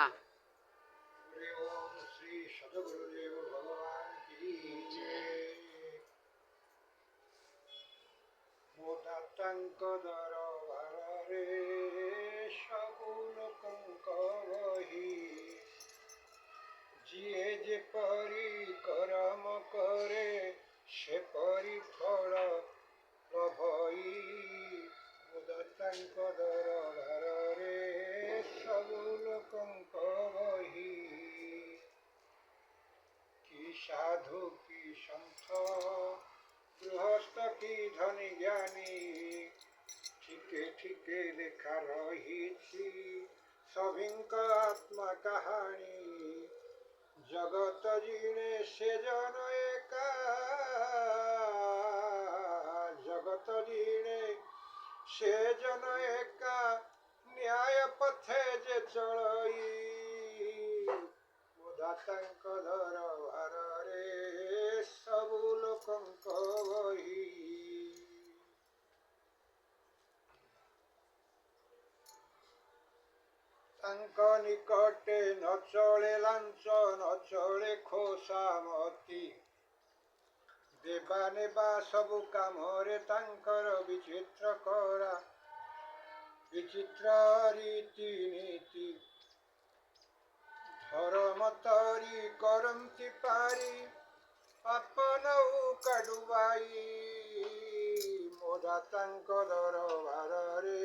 हाँ। हरि ओम श्री सदगुरुदेव भगवान की जय। मोदातंक दरबारे सबु लोकंक बही जिए जेपरि करम करे सेपरि फल लभई। मोदातंक दरबारे सबु लोकंक बही कि साधु की संत गृहस्थ की धनी ज्ञानी ठीके ठीके लेखा रही सभिंक आत्मा कहानी। जगत जीणे से जन एका जगत जीणे से जन एका न्याय पथे जे चलई। मोदातंक दरबारे सबु लोकंक बही तांक निकटे न चले लांच न चले खोसामती। देवा नेबा सबु कामरे तांकर विचित्र करा विचित्र रीति नीति। धर्म तरी करंती पारी आपनऊ काडुबाई। मोदातंक दरबारे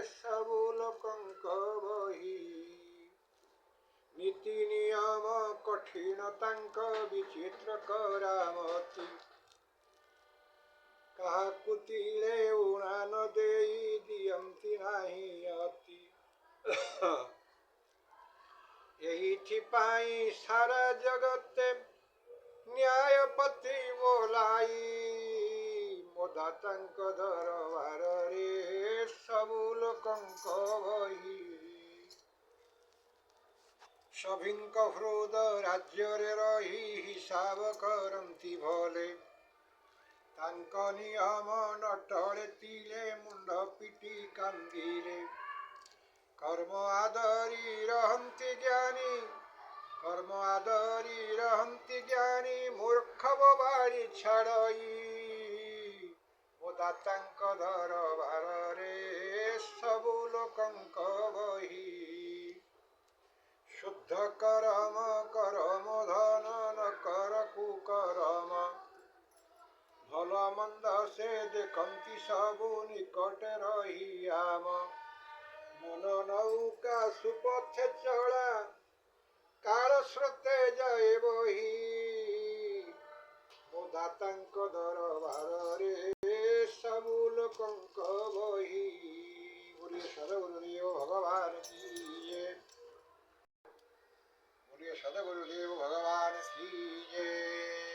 सबु लोकंक बही नीति नियम कठिन तांक विचित्र करामती। काहाकु तिले उणा न देई दियंती नाही अति। एहिथिपाई सारा जगते न्यायपति बोलाई। मोदातंक दरबारे सबु लोकंक बही सभिंक हृद राज्ୟରେ रही हिसाब करंती भले। तांक नियम नटळे तिले मुंड पिटी कांदिले। कर्म आदरी रहंती ज्ञानी कर्म आदरी रहंती ज्ञानी मूर्ख बोबाड़ी छाड़ई। मोदातंक दरबारे सबु लोकंक बही शुद्ध करम करम धन न कर कुकरम। भल मंद से देखंती सबु निकट रही आम। मन नौका सुपथे चला काल स्रोते जय बही। मोदातंक दरबारे सबु लोकंक बही। बोलिए सदगुरुदेव भगवान की जय। बोलिए सदगुरुदेव भगवान की जय।